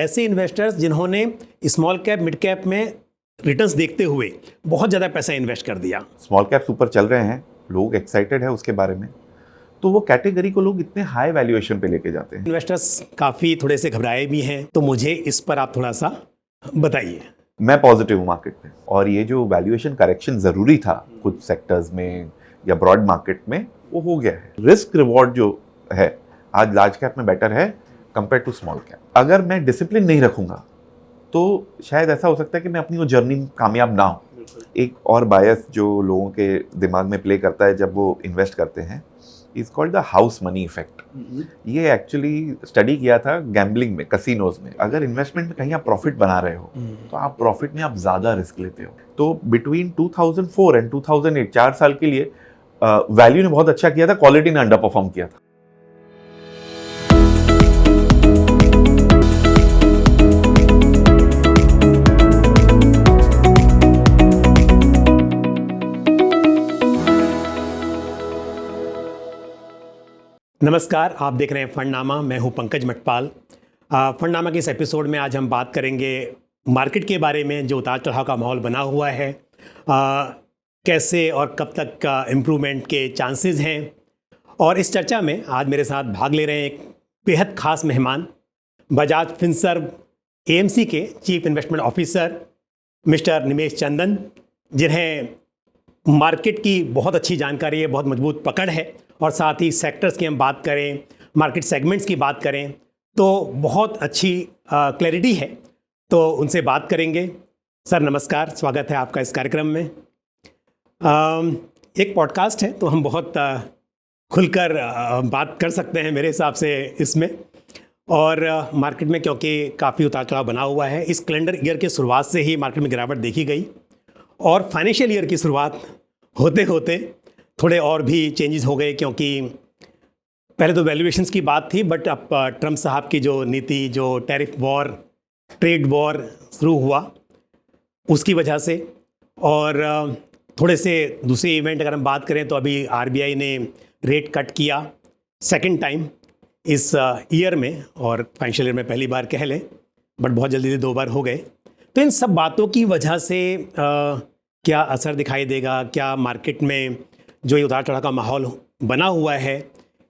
ऐसे इन्वेस्टर्स जिन्होंने small cap mid cap में रिटर्न्स देखते हुए बहुत ज़्यादा पैसा इन्वेस्ट कर दिया। स्मॉल कैप ऊपर चल रहे हैं, लोग एक्साइटेड है उसके बारे में, तो वो कैटेगरी को लोग इतने हाई वैल्यूएशन पे लेके जाते हैं। इन्वेस्टर्स काफ़ी थोड़े से घबराए भी हैं, तो मुझे इस पर आप थोड़ा सा बताइए। मैं पॉजिटिव हूँ मार्केट में, और ये जो वैल्यूएशन करेक्शन ज़रूरी था कुछ सेक्टर्स में या ब्रॉड मार्केट में, वो हो गया है। रिस्क रिवॉर्ड जो है आज लार्ज कैप में बेटर है कंपेयर टू स्मॉल कैप। अगर मैं डिसिप्लिन नहीं रखूँगा तो शायद ऐसा हो सकता है कि मैं अपनी वो जर्नी कामयाब ना हो। एक और बायस जो लोगों के दिमाग में प्ले करता है जब वो इन्वेस्ट करते हैं, is called the house money effect. ये एक्चुअली स्टडी किया था गैम्बलिंग में, कसिनोज में। अगर इन्वेस्टमेंट में कहीं आप प्रॉफिट बना रहे हो तो आप प्रॉफिट में आप ज़्यादा रिस्क लेते हो। तो बिटवीन 2004 एंड 2008 4 साल के लिए वैल्यू ने बहुत अच्छा किया था, क्वालिटी ने अंडर परफॉर्म किया था। नमस्कार, आप देख रहे हैं फंडनामा। मैं हूं पंकज मटपाल। फंडनामा के इस एपिसोड में आज हम बात करेंगे मार्केट के बारे में, जो उतार चढ़ाव का माहौल बना हुआ है, कैसे और कब तक का इम्प्रूवमेंट के चांसेस हैं। और इस चर्चा में आज मेरे साथ भाग ले रहे हैं एक बेहद खास मेहमान, बजाज फिनसर्व एएमसी के चीफ इन्वेस्टमेंट ऑफिसर मिस्टर निमेश चंदन, जिन्हें मार्केट की बहुत अच्छी जानकारी है, बहुत मजबूत पकड़ है, और साथ ही सेक्टर्स की हम बात करें, मार्केट सेगमेंट्स की बात करें तो बहुत अच्छी क्लैरिटी है। तो उनसे बात करेंगे। सर नमस्कार, स्वागत है आपका इस कार्यक्रम में। एक पॉडकास्ट है तो हम बहुत खुलकर बात कर सकते हैं मेरे हिसाब से इसमें। और मार्केट में क्योंकि काफ़ी उतार चढ़ाव बना हुआ है, इस कैलेंडर ईयर की शुरुआत से ही मार्केट में गिरावट देखी गई, और फाइनेंशियल ईयर की शुरुआत होते होते थोड़े और भी चेंजेस हो गए, क्योंकि पहले तो वैल्यूएशंस की बात थी, बट अब ट्रम्प साहब की जो नीति, जो टैरिफ वॉर, ट्रेड वॉर शुरू हुआ, उसकी वजह से, और थोड़े से दूसरे इवेंट अगर हम बात करें तो अभी आरबीआई ने रेट कट किया सेकंड टाइम इस ईयर में, और फाइनेंशियल ईयर में पहली बार कह लें, बट बहुत जल्दी 2 बार हो गए। तो इन सब बातों की वजह से क्या असर दिखाई देगा, क्या मार्केट में जो ये उतार चढ़ाव का माहौल बना हुआ है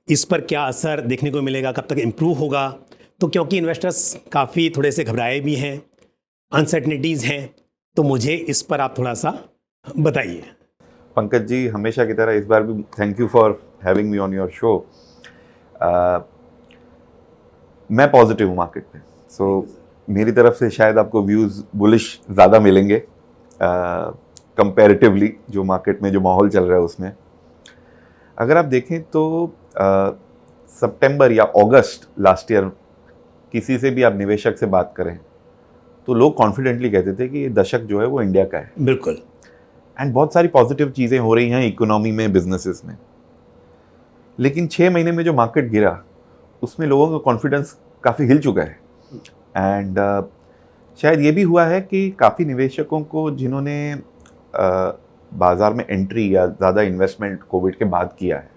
इस पर क्या असर देखने को मिलेगा, कब तक इम्प्रूव होगा? तो क्योंकि इन्वेस्टर्स काफ़ी थोड़े से घबराए भी हैं, अनसर्टनिटीज़ हैं, तो मुझे इस पर आप थोड़ा सा बताइए। पंकज जी, हमेशा की तरह इस बार भी thank you for having me on your show. मैं पॉजिटिव हूँ मार्केट में, सो मेरी तरफ से शायद आपको व्यूज़ बुलिश ज़्यादा मिलेंगे कंपैरेटिवली जो मार्केट में जो माहौल चल रहा है उसमें। अगर आप देखें तो सितंबर या अगस्त लास्ट ईयर किसी से भी आप निवेशक से बात करें तो लोग कॉन्फिडेंटली कहते थे कि ये दशक जो है वो इंडिया का है। बिल्कुल। एंड बहुत सारी पॉजिटिव चीज़ें हो रही हैं इकोनॉमी में, बिजनेसेस में। लेकिन 6 महीने में जो मार्केट गिरा उसमें लोगों का कॉन्फिडेंस काफ़ी हिल चुका है। एंड शायद ये भी हुआ है कि काफ़ी निवेशकों को जिन्होंने बाज़ार में एंट्री या ज़्यादा इन्वेस्टमेंट कोविड के बाद किया है,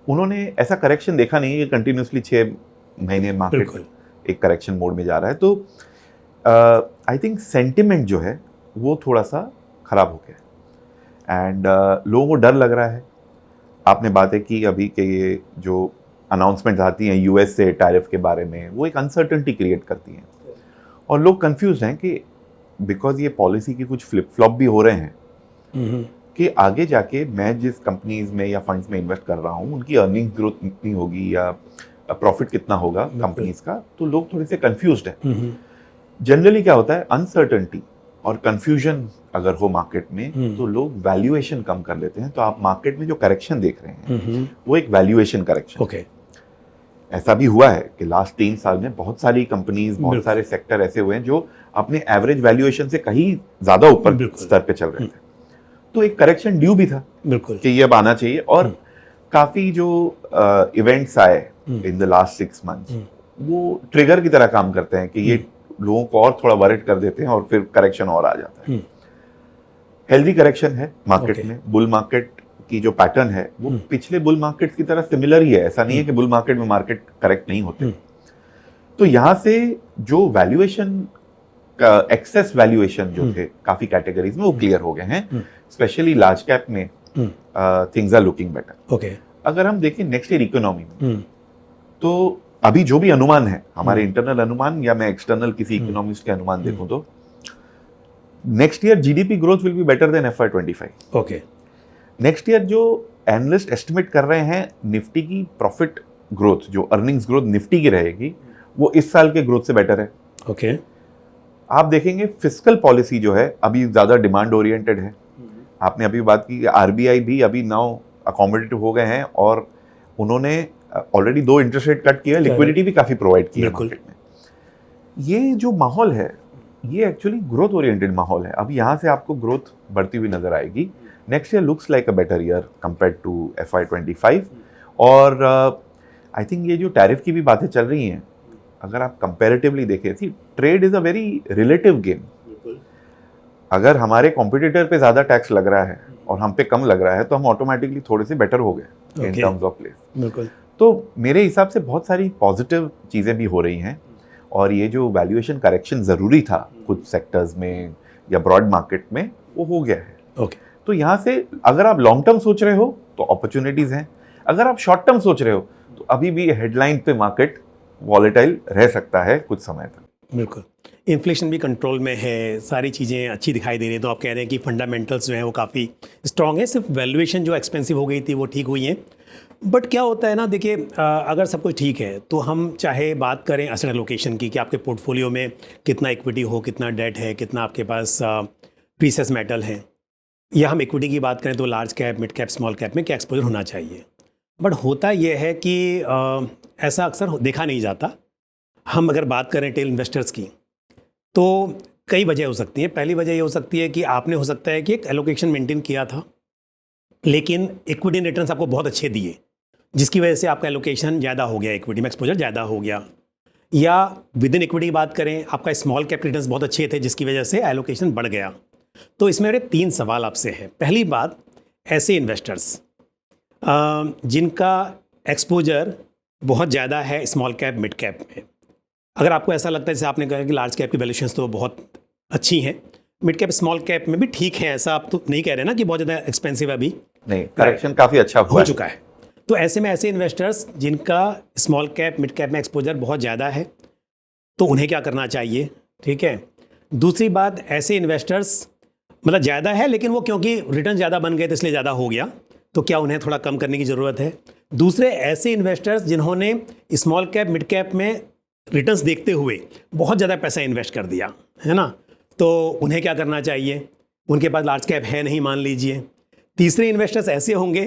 उन्होंने ऐसा करेक्शन देखा नहीं है कि कंटिन्यूसली 6 महीने मार्केट एक करेक्शन मोड में जा रहा है। तो आई थिंक सेंटिमेंट जो है वो थोड़ा सा ख़राब हो गया है। एंड लोगों को डर लग रहा है। आपने बातें की अभी के ये जो अनाउंसमेंट आती हैं यूएस से टैरिफ के बारे में, वो एक अनसर्टेनिटी क्रिएट करती हैं, और लोग कंफ्यूज हैं कि बिकॉज ये पॉलिसी की कुछ फ्लिप फ्लॉप भी हो रहे हैं कि आगे जाके मैं जिस कंपनीज में या फंड्स में इन्वेस्ट कर रहा हूँ उनकी अर्निंग ग्रोथ कितनी होगी या प्रॉफिट कितना होगा कंपनीज का, तो लोग थोड़े से कंफ्यूज्ड हैं। जनरली क्या होता है, अनसर्टेनिटी और कंफ्यूजन अगर हो मार्केट में तो लोग वैल्यूएशन कम कर लेते हैं। तो आप मार्केट में जो करेक्शन देख रहे हैं वो एक वैल्यूएशन करेक्शन। ओके। ऐसा भी हुआ है कि लास्ट 3 साल में बहुत सारी कंपनीज, बहुत सारे सेक्टर ऐसे हुए हैं जो अपने एवरेज वैल्यूएशन से कहीं ज्यादा ऊपर स्तर पे चल रहे थे। तो एक करेक्शन ड्यू भी था बिल्कुल कि ये अब आना चाहिए। और काफी जो इवेंट्स आए इन द लास्ट 6 मंथ्स वो ट्रिगर की तरह काम करते हैं कि ये लोगों को और थोड़ा वरिड कर देते हैं और फिर करेक्शन और आ जाता है। हेल्दी करेक्शन है मार्केट में। बुल मार्केट की जो पैटर्न है वो पिछले बुल मार्केट की तरह सिमिलर ही है। ऐसा नहीं है कि बुल मार्केट में मार्केट करेक्ट नहीं होते। तो यहाँ से जो वैल्यूएशन एक्सेस वैल्यूएशन जो थे काफी कैटेगरीज में वो क्लियर हो गए हैं, स्पेशली लार्ज कैप में things are looking better. Okay. अगर हम देखें नेक्स्ट ईयर इकोनॉमी में, तो अभी जो भी अनुमान है हमारे इंटरनल अनुमान या मैं एक्सटर्नल किसी इकोनॉमिस्ट के अनुमान देखूं, तो next year GDP growth will be better than FY25। Okay. Next year जो एनालिस्ट एस्टिमेट कर रहे हैं निफ्टी की प्रॉफिट ग्रोथ, जो अर्निंग्स ग्रोथ निफ्टी की रहेगी, वो इस साल के ग्रोथ से बेटर है। ओके। आप देखेंगे फिस्कल पॉलिसी जो है अभी ज्यादा डिमांड ओरिएंटेड है। आपने अभी बात की कि आरबीआई भी अभी नाउ अकोमोडेटिव हो गए हैं और उन्होंने ऑलरेडी 2 इंटरेस्ट रेट कट किया है, लिक्विडिटी भी काफी प्रोवाइड की है मार्केट में। ये जो माहौल है ये एक्चुअली ग्रोथ ओरिएंटेड माहौल है। अभी यहाँ से आपको ग्रोथ बढ़ती हुई नजर आएगी। Next year looks like a better year compared to FY25। और आई थिंक ये जो टैरिफ की भी बातें चल रही हैं, अगर आप कंपैरेटिवली देखें, see trade is a very relative game. अगर हमारे कॉम्पिटिटर पे ज्यादा टैक्स लग रहा है और हम पे कम लग रहा है तो हम ऑटोमेटिकली थोड़े से बेटर हो गए इन टर्म्स ऑफ प्लेस। बिल्कुल। तो मेरे हिसाब से बहुत सारी पॉजिटिव चीजें भी हो रही हैं और ये जो वैल्यूएशन करेक्शन जरूरी था कुछ सेक्टर्स में या ब्रॉड मार्केट में, वो हो गया है। ओके। तो यहाँ से अगर आप लॉन्ग टर्म सोच रहे हो तो अपॉर्चुनिटीज हैं, अगर आप शॉर्ट टर्म सोच रहे हो तो अभी भी हेडलाइन पे मार्केट वॉलेटाइल रह सकता है कुछ समय तक। बिल्कुल। इन्फ्लेशन भी कंट्रोल में है, सारी चीज़ें अच्छी दिखाई दे रही हैं, तो आप कह रहे हैं कि फंडामेंटल्स जो हैं वो काफ़ी स्ट्रॉन्ग है, सिर्फ वैल्यूएशन जो एक्सपेंसिव हो गई थी वो ठीक हुई है। बट क्या होता है ना, देखिए अगर सब कुछ ठीक है तो हम चाहे बात करें एसेट एलोकेशन की कि आपके पोर्टफोलियो में कितना इक्विटी हो, कितना डेट है, कितना आपके पास प्रीसियस मेटल है, या हम इक्विटी की बात करें तो large cap, mid cap, small cap में क्या एक्सपोजर होना चाहिए। बट होता यह है कि ऐसा अक्सर देखा नहीं जाता। हम अगर बात करें टेल इन्वेस्टर्स की तो कई वजह हो सकती हैं। पहली वजह ये हो सकती है कि आपने हो सकता है कि एक एलोकेशन मेंटेन किया था लेकिन इक्विटी रिटर्न्स आपको बहुत अच्छे दिए, जिसकी वजह से आपका एलोकेशन ज़्यादा हो गया, इक्विटी में एक्सपोजर ज़्यादा हो गया। या विद इन इक्विटी की बात करें, आपका स्मॉल कैप रिटर्न्स बहुत अच्छे थे जिसकी वजह से एलोकेशन बढ़ गया। तो इसमें मेरे 3 सवाल आपसे हैं। पहली बात, ऐसे इन्वेस्टर्स जिनका एक्सपोजर बहुत ज़्यादा है स्मॉल कैप, मिड कैप में, अगर आपको ऐसा लगता है जैसे आपने कहा कि लार्ज कैप की वैल्यूएशंस तो बहुत अच्छी हैं, मिड कैप, स्मॉल कैप में भी ठीक है, ऐसा आप तो नहीं कह रहे ना कि बहुत ज़्यादा एक्सपेंसिव है, अभी नहीं, करेक्शन काफ़ी अच्छा हो चुका है। तो ऐसे में ऐसे इन्वेस्टर्स जिनका स्मॉल कैप, मिड कैप में एक्सपोजर बहुत ज़्यादा है, तो उन्हें क्या करना चाहिए? ठीक है। दूसरी बात, ऐसे इन्वेस्टर्स मतलब ज़्यादा है लेकिन वो क्योंकि रिटर्न ज़्यादा बन गए तो इसलिए ज़्यादा हो गया, तो क्या उन्हें थोड़ा कम करने की ज़रूरत है? दूसरे ऐसे इन्वेस्टर्स जिन्होंने स्मॉल कैप, मिड कैप में रिटर्न्स देखते हुए बहुत ज़्यादा पैसा इन्वेस्ट कर दिया है ना, तो उन्हें क्या करना चाहिए? उनके पास लार्ज कैप है नहीं मान लीजिए। तीसरे इन्वेस्टर्स ऐसे होंगे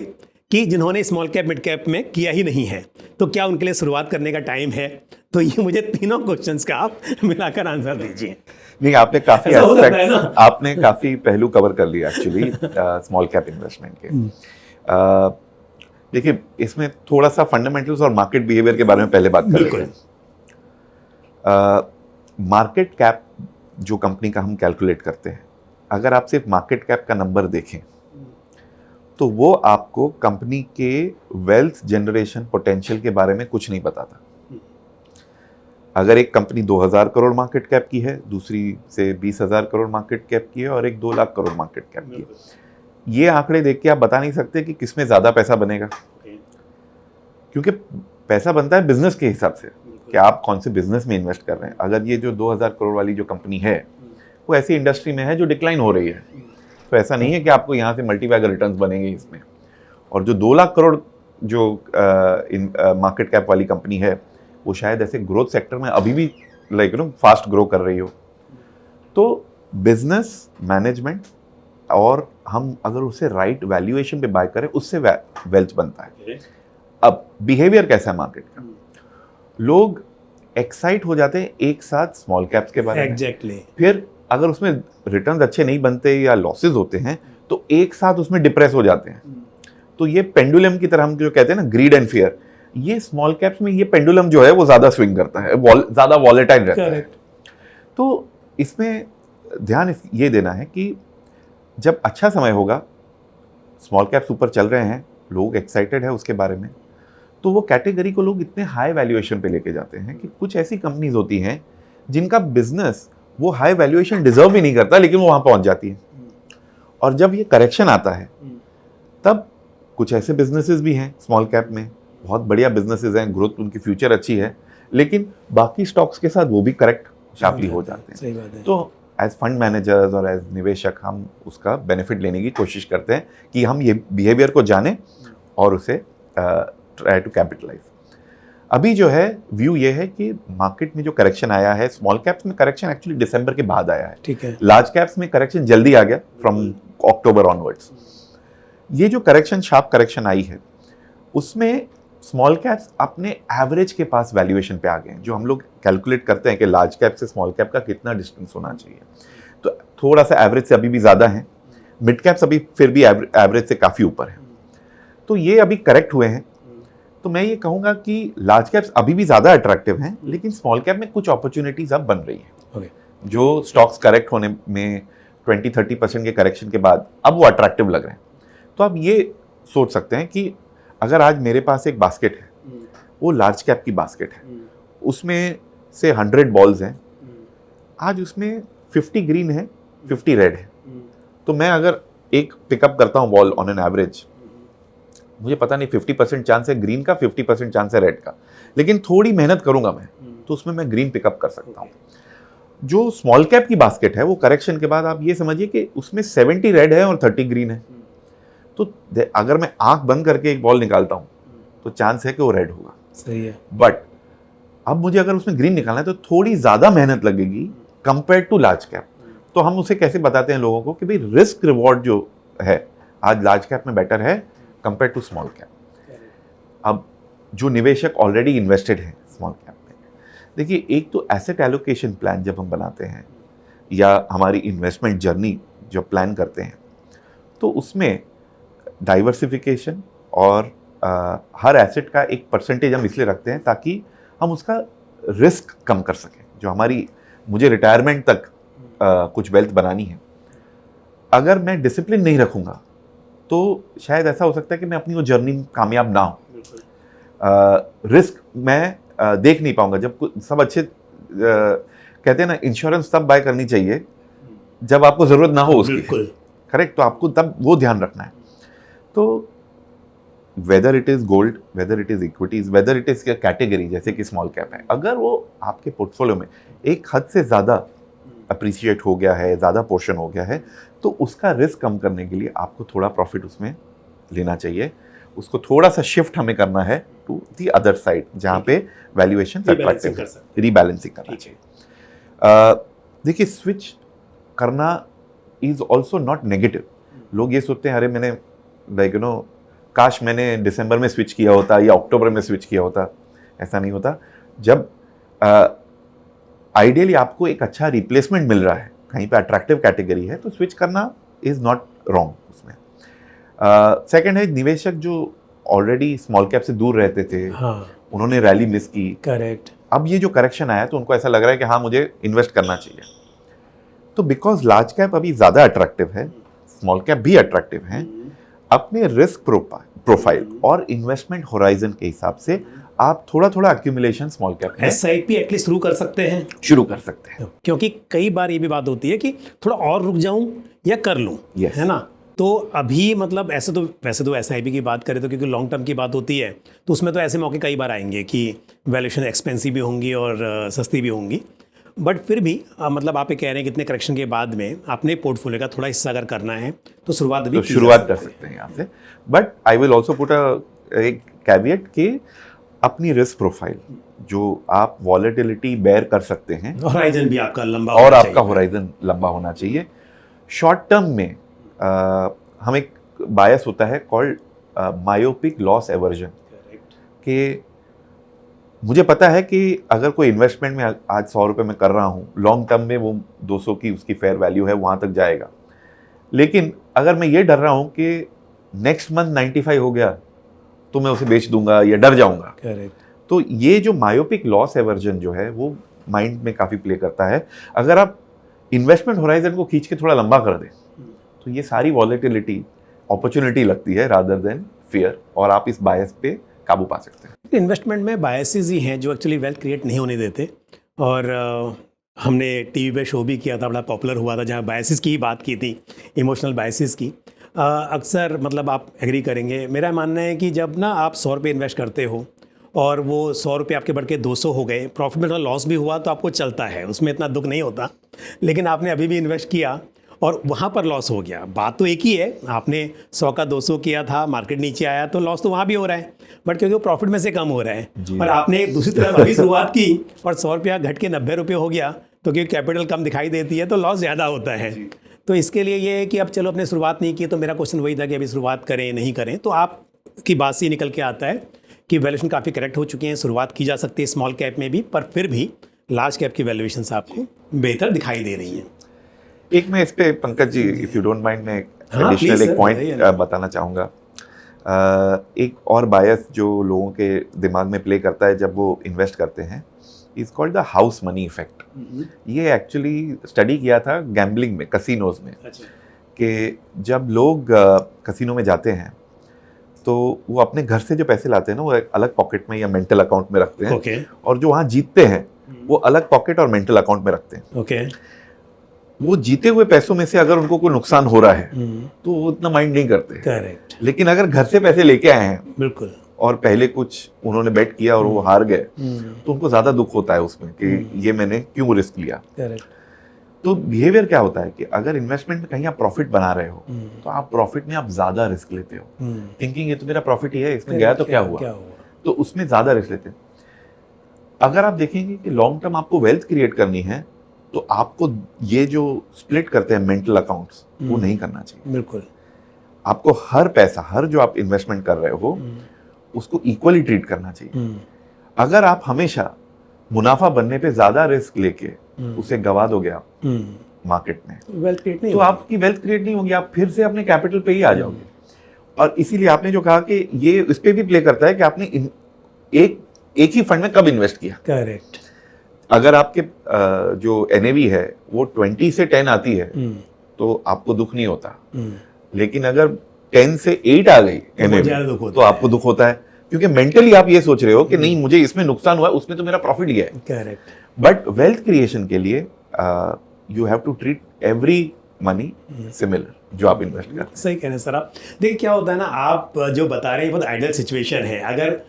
कि जिन्होंने स्मॉल कैप, मिड कैप में किया ही नहीं है, तो क्या उनके लिए शुरुआत करने का टाइम है? तो ये मुझे तीनों क्वेश्चंस का आप मिलाकर आंसर दीजिए। नहीं, आपने काफी आपने काफी पहलू कवर कर लिया एक्चुअली स्मॉल कैप इन्वेस्टमेंट के। देखिए, इसमें थोड़ा सा फंडामेंटल्स और मार्केट बिहेवियर के बारे में पहले बात कर लेते हैं। मार्केट कैप जो कंपनी का हम कैलकुलेट करते हैं, अगर आप सिर्फ मार्केट कैप का नंबर देखें तो वो आपको कंपनी के वेल्थ जनरेशन पोटेंशियल के बारे में कुछ नहीं बताता। अगर एक कंपनी 2000 करोड़ मार्केट कैप की है, दूसरी से 20,000 करोड़ मार्केट कैप की है और एक 2 लाख करोड़ मार्केट कैप की है, ये आंकड़े देख के आप बता नहीं सकते कि किसमें ज़्यादा पैसा बनेगा, क्योंकि पैसा बनता है बिजनेस के हिसाब से कि आप कौन से बिजनेस में इन्वेस्ट कर रहे हैं। अगर ये जो 2000 करोड़ वाली जो कंपनी है वो ऐसी इंडस्ट्री में है जो डिक्लाइन हो रही है, तो ऐसा नहीं है कि आपको यहाँ से मल्टीबैगर रिटर्न्स बनेंगे इसमें। और जो 2 लाख करोड़ जो मार्केट कैप वाली कंपनी है, वो शायद ऐसे ग्रोथ सेक्टर में अभी भी फास्ट ग्रो कर रही हो। तो बिजनेस मैनेजमेंट, और हम अगर उसे राइट वैल्यूएशन पे बाय करें, उससे वेल्थ बनता है। अब बिहेवियर कैसा है मार्केट का? लोग एक्साइट हो जाते हैं एक साथ स्मॉल कैप्स के बारे में। एग्जैक्टली। फिर अगर उसमें रिटर्न्स अच्छे नहीं बनते या लॉसेस होते हैं तो एक साथ उसमें डिप्रेस हो जाते हैं। तो ये पेंडुलम की तरह हम जो कहते हैं ना, ग्रीड एंड फियर, ये स्मॉल कैप्स में ये पेंडुलम जो है वो ज्यादा स्विंग करता है, ज्यादा वॉलेटाइल रहता है। तो इसमें ध्यान ये देना है कि जब अच्छा समय होगा, स्मॉल कैप्स ऊपर चल रहे हैं, लोग एक्साइटेड है उसके बारे में, तो वो कैटेगरी को लोग इतने हाई वैल्यूएशन पे लेके जाते हैं कि कुछ ऐसी कंपनीज होती हैं जिनका बिजनेस वो हाई वैल्यूएशन डिजर्व ही नहीं करता, लेकिन वो वहां पहुंच जाती है। और जब ये करेक्शन आता है तब कुछ ऐसे बिजनेसेस भी हैं स्मॉल कैप में, बहुत बढ़िया बिजनेसेस हैं, ग्रोथ उनकी फ्यूचर अच्छी है, लेकिन बाकी स्टॉक्स के साथ वो भी करेक्ट शार्पली हो जाते हैं। सही बात है। तो एज फंड मैनेजर्स और एज निवेशक हम उसका बेनिफिट लेने की कोशिश करते हैं कि हम ये बिहेवियर को जानें और उसे ट्राई टू कैपिटलाइज। अभी जो है व्यू ये है कि मार्केट में जो करेक्शन आया है, स्मॉल कैप्स में करेक्शन एक्चुअली दिसंबर के बाद आया है, ठीक है। लार्ज कैप्स में करेक्शन जल्दी आ गया फ्रॉम अक्टूबर ऑनवर्ड्स। ये जो करेक्शन, शार्प करेक्शन आई है, उसमें स्मॉल कैप्स अपने एवरेज के पास वैल्यूएशन पे आ गए हैं। जो हम लोग कैलकुलेट करते हैं कि लार्ज कैप से स्मॉल कैप का कितना डिस्टेंस होना चाहिए, तो थोड़ा सा एवरेज से अभी भी ज़्यादा है, मिड कैप्स अभी फिर भी एवरेज से काफ़ी ऊपर है। तो ये अभी करेक्ट हुए हैं। तो मैं ये कहूँगा कि लार्ज कैप्स अभी भी ज़्यादा अट्रैक्टिव हैं, लेकिन स्मॉल कैप में कुछ अपॉर्चुनिटीज़ अब बन रही हैं। जो स्टॉक्स करेक्ट होने में 20-30% के करेक्शन के बाद अब वो अट्रैक्टिव लग रहे हैं। तो आप ये सोच सकते हैं कि अगर आज मेरे पास एक बास्केट है, वो लार्ज कैप की बास्केट है, उसमें से 100 बॉल्स हैं, आज उसमें 50 ग्रीन है, 50 रेड है, तो मैं अगर एक पिकअप करता हूँ बॉल ऑन एन एवरेज, मुझे पता नहीं 50% चांस है ग्रीन का, 50% चांस है रेड का, लेकिन थोड़ी मेहनत करूंगा मैं तो उसमें मैं ग्रीन पिकअप कर सकता हूँ। जो स्मॉल कैप की बास्केट है वो करेक्शन के बाद आप ये समझिए कि उसमें 70 रेड है और 30 ग्रीन है। तो अगर मैं आंख बंद करके एक बॉल निकालता हूँ तो चांस है कि वो रेड होगा। सही है। बट अब मुझे अगर उसमें ग्रीन निकालना है तो थोड़ी ज़्यादा मेहनत लगेगी कंपेयर टू लार्ज कैप। तो हम उसे कैसे बताते हैं लोगों को कि भाई रिस्क रिवॉर्ड जो है आज लार्ज कैप में बेटर है कंपेयर टू स्मॉल कैप। अब जो निवेशक ऑलरेडी इन्वेस्टेड है स्मॉल कैप में, देखिए एक तो एसेट एलोकेशन प्लान जब हम बनाते हैं या हमारी इन्वेस्टमेंट जर्नी जब प्लान करते हैं तो उसमें डाइवर्सिफिकेशन और हर एसेट का एक परसेंटेज हम इसलिए रखते हैं ताकि हम उसका रिस्क कम कर सकें। जो हमारी मुझे रिटायरमेंट तक कुछ वेल्थ बनानी है, अगर मैं डिसिप्लिन नहीं रखूँगा तो शायद ऐसा हो सकता है कि मैं अपनी वो जर्नी कामयाब ना हो। रिस्क मैं देख नहीं पाऊंगा। जब सब अच्छे कहते हैं ना, इंश्योरेंस तब बाय करनी चाहिए जब आपको ज़रूरत ना हो उसकी, करेक्ट। तो आपको तब वो ध्यान रखना है। तो whether it is gold, whether it is equities, whether it is category जैसे कि स्मॉल कैप है, अगर वो आपके पोर्टफोलियो में एक हद से ज़्यादा अप्रिशिएट हो गया है, ज़्यादा पोर्शन हो गया है, तो उसका रिस्क कम करने के लिए आपको थोड़ा प्रॉफिट उसमें लेना चाहिए। उसको थोड़ा सा शिफ्ट हमें करना है टू दी अदर साइड जहाँ पे वैल्यूएशन अट्रैक्टिव है, रीबैलेंसिंग करना चाहिए। देखिए स्विच करना इज ऑल्सो नॉट नेगेटिव। लोग ये सोचते हैं अरे मैंने लाइक यू नो काश मैंने दिसंबर में स्विच किया होता या अक्टूबर में स्विच किया होता। ऐसा नहीं होता। जब आइडियली आपको एक अच्छा रिप्लेसमेंट मिल रहा है, कहीं पे अट्रैक्टिव कैटेगरी है, तो स्विच करना इज नॉट रॉन्ग उसमें। सेकंड है निवेशक जो ऑलरेडी स्मॉल कैप से दूर रहते थे, हाँ, उन्होंने रैली मिस की, करेक्ट। अब ये जो करेक्शन आया तो उनको ऐसा लग रहा है कि हाँ मुझे इन्वेस्ट करना चाहिए। तो बिकॉज लार्ज कैप अभी ज़्यादा अट्रैक्टिव है, स्मॉल कैप भी अट्रैक्टिव है, अपने रिस्क प्रोफाइल और इन्वेस्टमेंट होराइजन के हिसाब से आप थोड़ा थोड़ा एक्यूमुलेशन स्मॉल कैप में SIP एटलीस्ट शुरू कर सकते हैं, शुरू कर सकते हैं। क्योंकि कई बार ये भी बात होती है कि थोड़ा और रुक जाऊं या कर लूं, Yes. है ना। तो अभी मतलब ऐसे तो वैसे तो SIP की बात करें तो क्योंकि लॉन्ग टर्म की बात होती है तो उसमें तो ऐसे मौके कई बार आएंगे कि वैल्यूएशन एक्सपेंसिव भी होंगी और सस्ती भी होंगी। बट फिर भी मतलब आप ये कह रहे हैं कि इतने करेक्शन के बाद में अपने पोर्टफोलियो का थोड़ा हिस्सा अगर करना है तो शुरुआत भी तो शुरुआत कर सकते हैं यहाँ से। But I will also put एक कैविएट कि अपनी रिस्क प्रोफाइल जो आप वॉलेटिलिटी बेयर कर सकते हैं, होराइजन भी आपका लंबा और होना आपका चाहिए। होराइजन लंबा होना चाहिए। शॉर्ट टर्म में हम एक बायस होता है कॉल्ड मायोपिक लॉस एवर्जन, कि मुझे पता है कि अगर कोई इन्वेस्टमेंट में आज 100 रुपये में कर रहा हूँ, लॉन्ग टर्म में वो 200 की उसकी फेयर वैल्यू है, वहाँ तक जाएगा। लेकिन अगर मैं ये डर रहा हूँ कि नेक्स्ट मंथ 95 हो गया तो मैं उसे बेच दूंगा या डर जाऊंगा, तो ये जो मायोपिक लॉस एवर्जन जो है वो माइंड में काफ़ी प्ले करता है। अगर आप इन्वेस्टमेंट होराइजन को खींच के थोड़ा लंबा कर दें तो ये सारी वॉलेटिलिटी अपॉर्चुनिटी लगती है रादर देन फियर, और आप इस बायस पे काबू पा सकते हैं? इन्वेस्टमेंट में बायसेस ही हैं जो एक्चुअली वेल्थ क्रिएट नहीं होने देते। और हमने टीवी पे शो भी किया था, बड़ा पॉपुलर हुआ था, जहाँ बायसेस की ही बात की थी, इमोशनल बायसेस की। अक्सर मतलब आप एग्री करेंगे, मेरा मानना है कि जब ना आप 100 रुपये इन्वेस्ट करते हो और वो 100 रुपये आपके बढ़ के 200 हो गए, प्रॉफिट में थोड़ा लॉस भी हुआ तो आपको चलता है, उसमें इतना दुख नहीं होता। लेकिन आपने अभी भी इन्वेस्ट किया और वहाँ पर लॉस हो गया, बात तो एक ही है, आपने 100 का 200 किया था, मार्केट नीचे आया तो लॉस तो वहाँ भी हो रहा है, बट क्योंकि वो प्रॉफिट में से कम हो रहा है। और आपने दूसरी तरफ अभी शुरुआत की और 100 रुपया घट के 90 रुपये हो गया, तो क्योंकि कैपिटल कम दिखाई देती है तो लॉस ज़्यादा होता है। तो इसके लिए ये है कि अब चलो अपने शुरुआत नहीं की, तो मेरा क्वेश्चन वही था कि अभी शुरुआत करें नहीं करें। तो आपकी बात से निकल के आता है कि वैल्यूएशन काफ़ी करेक्ट हो चुके हैं, शुरुआत की जा सकती है स्मॉल कैप में भी, पर फिर भी लार्ज कैप की वैल्यूएशंस आपको बेहतर दिखाई दे रही हैं। एक मैं इस पे Pankaj ji, if you don't mind, मैं हाँ, एडिशनल please एक sir, पॉइंट बताना चाहूँगा। एक और बायस जो लोगों के दिमाग में प्ले करता है जब वो इन्वेस्ट करते हैं, is called the house money effect. ये एक्चुअली स्टडी किया था गैम्बलिंग में, कसिनोज में, कि जब लोग कसिनो में जाते हैं तो वो अपने घर से जो पैसे लाते हैं ना, वो एक अलग पॉकेट में या मेंटल अकाउंट में रखते हैं। ओके। और जो वहाँ जीतते हैं वो अलग पॉकेट और मेंटल अकाउंट में रखते हैं। ओके। वो जीते हुए पैसों में से अगर उनको कोई नुकसान हो रहा है तो वो उतना माइंड नहीं करते। करेक्ट। लेकिन अगर घर से पैसे लेके आए हैं बिल्कुल, और पहले कुछ उन्होंने बेट किया और वो हार गए, तो उनको ज्यादा दुख होता है उसमें कि ये मैंने क्यों रिस्क लिया। करेक्ट। तो बिहेवियर क्या होता है कि अगर इन्वेस्टमेंट में कहीं आप प्रॉफिट बना रहे हो तो आप प्रॉफिट में आप ज्यादा रिस्क लेते हो, थिंकिंग ये तो मेरा प्रॉफिट ही है, इसमें गया तो क्या हुआ, तो उसमें ज्यादा रिस्क लेते हैं। अगर आप देखेंगे कि लॉन्ग टर्म आपको वेल्थ क्रिएट करनी है तो आपको ये जो स्प्लिट करते हैं मेंटल अकाउंट्स, वो नहीं करना चाहिए। बिल्कुल। आपको हर पैसा, हर जो आप इन्वेस्टमेंट कर रहे हो उसको इक्वली ट्रीट करना चाहिए। अगर आप हमेशा मुनाफा बनने पे ज्यादा रिस्क लेके उसे गवा दोगे आप मार्केट में, वेल्थ क्रिएट नहीं तो आपकी वेल्थ क्रिएट नहीं होगी, आप फिर से अपने कैपिटल पे ही आ जाओगे। और इसीलिए आपने जो कहा कि ये इस पे भी प्ले करता है कि आपने एक ही फंड में कब इन्वेस्ट किया। करेक्ट। अगर आपके जो एनएवी है वो 20 से 10 आती है तो आपको दुख नहीं होता, लेकिन अगर 10 से 8 आ गई एनएवी तो आपको दुख होता है, क्योंकि मेंटली आप ये सोच रहे हो कि नहीं मुझे इसमें नुकसान हुआ, उसमें तो मेरा प्रॉफिट ही है। करेक्ट। बट वेल्थ क्रिएशन के लिए you have to treat every money similar जो आप इन्वेस्ट कर। सही कह रहे हैं सर आप। देखिए क्या होता है ना, आप जो बता रहे हैं बहुत आइडियल सिचुएशन है, अगर